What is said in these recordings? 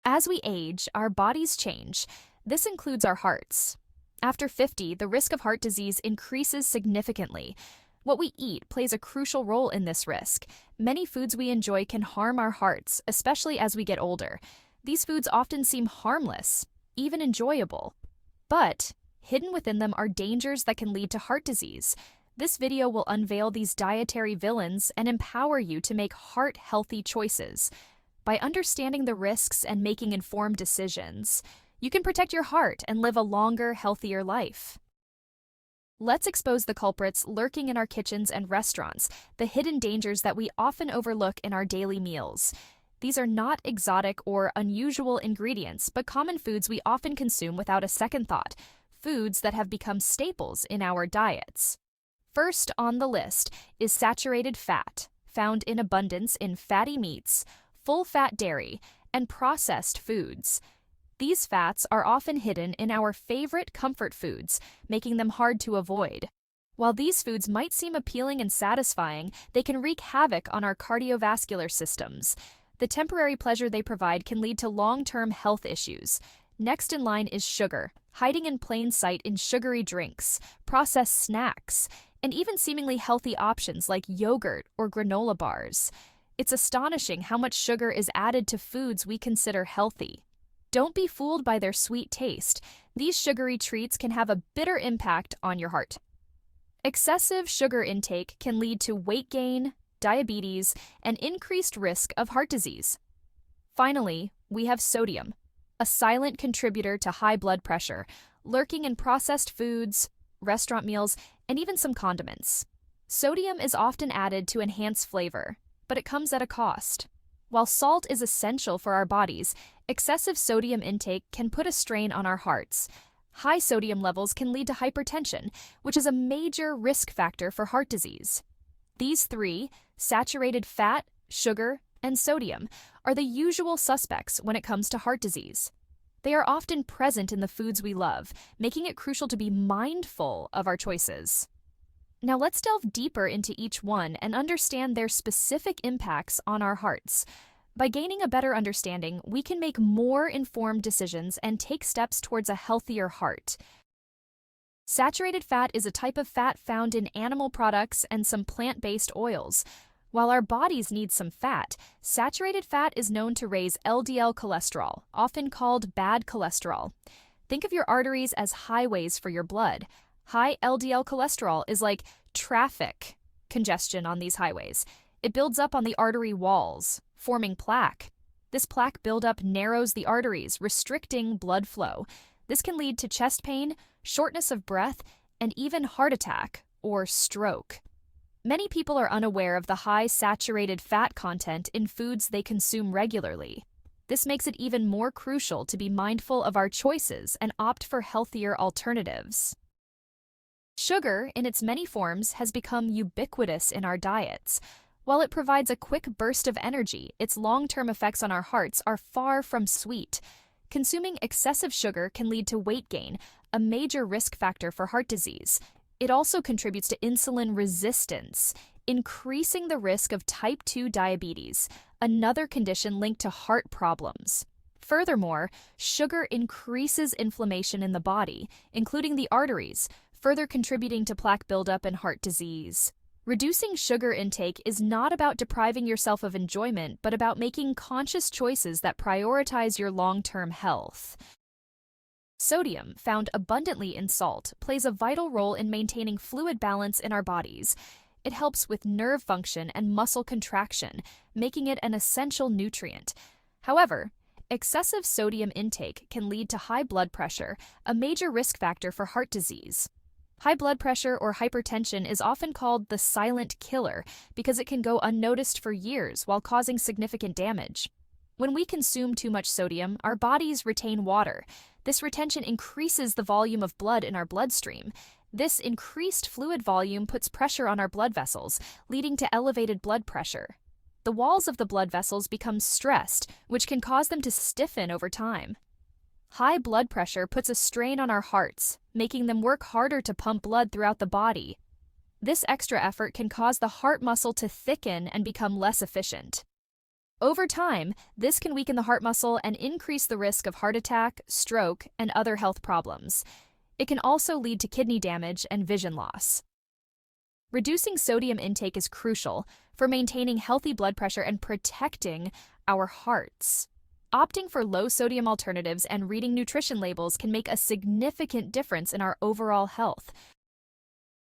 As we age, our bodies change. This includes our hearts. After 50, the risk of heart disease increases significantly. What we eat plays a crucial role in this risk. Many foods we enjoy can harm our hearts, especially as we get older. These foods often seem harmless, even enjoyable. But hidden within them are dangers that can lead to heart disease. This video will unveil these dietary villains and empower you to make heart-healthy choices. By understanding the risks and making informed decisions, you can protect your heart and live a longer, healthier life. Let's expose the culprits lurking in our kitchens and restaurants, the hidden dangers that we often overlook in our daily meals. These are not exotic or unusual ingredients, but common foods we often consume without a second thought, foods that have become staples in our diets. First on the list is saturated fat, found in abundance in fatty meats, full-fat dairy, and processed foods. These fats are often hidden in our favorite comfort foods, making them hard to avoid. While these foods might seem appealing and satisfying, they can wreak havoc on our cardiovascular systems. The temporary pleasure they provide can lead to long-term health issues. Next in line is sugar, hiding in plain sight in sugary drinks, processed snacks, and even seemingly healthy options like yogurt or granola bars. It's astonishing how much sugar is added to foods we consider healthy. Don't be fooled by their sweet taste. These sugary treats can have a bitter impact on your heart. Excessive sugar intake can lead to weight gain, diabetes, and increased risk of heart disease. Finally, we have sodium, a silent contributor to high blood pressure, lurking in processed foods, restaurant meals, and even some condiments. Sodium is often added to enhance flavor, but it comes at a cost. While salt is essential for our bodies, excessive sodium intake can put a strain on our hearts. High sodium levels can lead to hypertension, which is a major risk factor for heart disease. These three, saturated fat, sugar, and sodium, are the usual suspects when it comes to heart disease. They are often present in the foods we love, making it crucial to be mindful of our choices. Now let's delve deeper into each one and understand their specific impacts on our hearts. By gaining a better understanding, we can make more informed decisions and take steps towards a healthier heart. Saturated fat is a type of fat found in animal products and some plant-based oils. While our bodies need some fat, saturated fat is known to raise LDL cholesterol, often called bad cholesterol. Think of your arteries as highways for your blood. High LDL cholesterol is like traffic congestion on these highways. It builds up on the artery walls, forming plaque. This plaque buildup narrows the arteries, restricting blood flow. This can lead to chest pain, shortness of breath, and even heart attack or stroke. Many people are unaware of the high saturated fat content in foods they consume regularly. This makes it even more crucial to be mindful of our choices and opt for healthier alternatives. Sugar, in its many forms, has become ubiquitous in our diets. While it provides a quick burst of energy, its long-term effects on our hearts are far from sweet. Consuming excessive sugar can lead to weight gain, a major risk factor for heart disease. It also contributes to insulin resistance, increasing the risk of type 2 diabetes, another condition linked to heart problems. Furthermore, sugar increases inflammation in the body, including the arteries, further contributing to plaque buildup and heart disease. Reducing sugar intake is not about depriving yourself of enjoyment, but about making conscious choices that prioritize your long-term health. Sodium, found abundantly in salt, plays a vital role in maintaining fluid balance in our bodies. It helps with nerve function and muscle contraction, making it an essential nutrient. However, excessive sodium intake can lead to high blood pressure, a major risk factor for heart disease. High blood pressure or hypertension is often called the silent killer because it can go unnoticed for years while causing significant damage. When we consume too much sodium, our bodies retain water. This retention increases the volume of blood in our bloodstream. This increased fluid volume puts pressure on our blood vessels, leading to elevated blood pressure. The walls of the blood vessels become stressed, which can cause them to stiffen over time. High blood pressure puts a strain on our hearts, making them work harder to pump blood throughout the body. This extra effort can cause the heart muscle to thicken and become less efficient. Over time, this can weaken the heart muscle and increase the risk of heart attack, stroke, and other health problems. It can also lead to kidney damage and vision loss. Reducing sodium intake is crucial for maintaining healthy blood pressure and protecting our hearts. Opting for low-sodium alternatives and reading nutrition labels can make a significant difference in our overall health.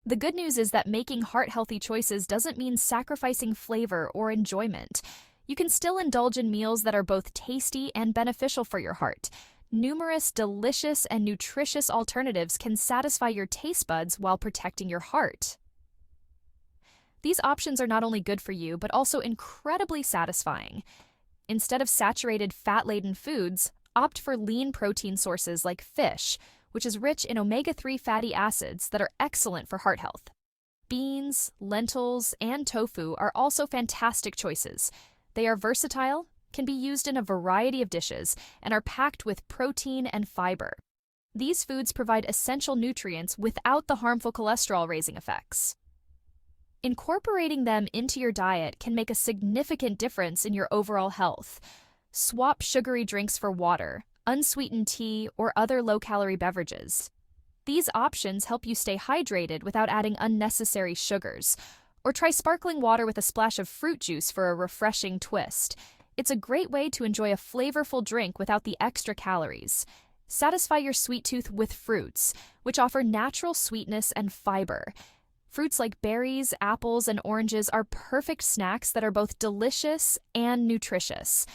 The good news is that making heart-healthy choices doesn't mean sacrificing flavor or enjoyment. You can still indulge in meals that are both tasty and beneficial for your heart. Numerous delicious and nutritious alternatives can satisfy your taste buds while protecting your heart. These options are not only good for you, but also incredibly satisfying. Instead of saturated fat-laden foods, opt for lean protein sources like fish, which is rich in omega-3 fatty acids that are excellent for heart health. Beans, lentils, and tofu are also fantastic choices. They are versatile, can be used in a variety of dishes, and are packed with protein and fiber. These foods provide essential nutrients without the harmful cholesterol-raising effects. Incorporating them into your diet can make a significant difference in your overall health. Swap sugary drinks for water, unsweetened tea, or other low-calorie beverages. These options help you stay hydrated without adding unnecessary sugars. Or try sparkling water with a splash of fruit juice for a refreshing twist. It's a great way to enjoy a flavorful drink without the extra calories. Satisfy your sweet tooth with fruits, which offer natural sweetness and fiber. Fruits like berries, apples, and oranges are perfect snacks that are both delicious and nutritious.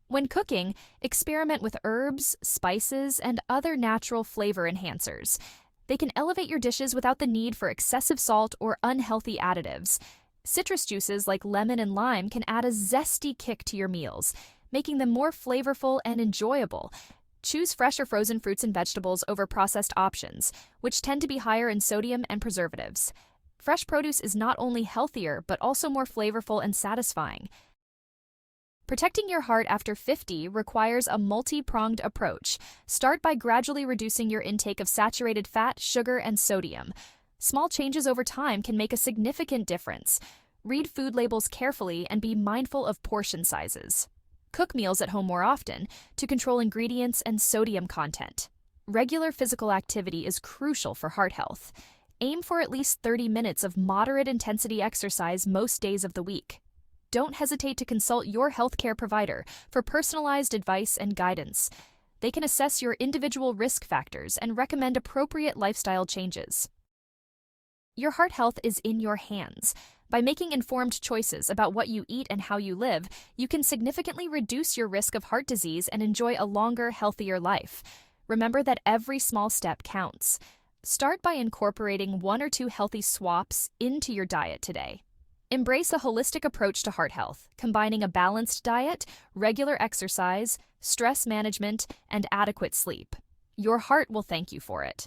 When cooking, experiment with herbs, spices, and other natural flavor enhancers. They can elevate your dishes without the need for excessive salt or unhealthy additives. Citrus juices like lemon and lime can add a zesty kick to your meals, making them more flavorful and enjoyable. Choose fresh or frozen fruits and vegetables over processed options, which tend to be higher in sodium and preservatives. Fresh produce is not only healthier, but also more flavorful and satisfying. Protecting your heart after 50 requires a multi-pronged approach. Start by gradually reducing your intake of saturated fat, sugar, and sodium. Small changes over time can make a significant difference. Read food labels carefully and be mindful of portion sizes. Cook meals at home more often to control ingredients and sodium content. Regular physical activity is crucial for heart health. Aim for at least 30 minutes of moderate intensity exercise most days of the week. Don't hesitate to consult your healthcare provider for personalized advice and guidance. They can assess your individual risk factors and recommend appropriate lifestyle changes. Your heart health is in your hands. By making informed choices about what you eat and how you live, you can significantly reduce your risk of heart disease and enjoy a longer, healthier life. Remember that every small step counts. Start by incorporating 1 or 2 healthy swaps into your diet today. Embrace a holistic approach to heart health, combining a balanced diet, regular exercise, stress management, and adequate sleep. Your heart will thank you for it.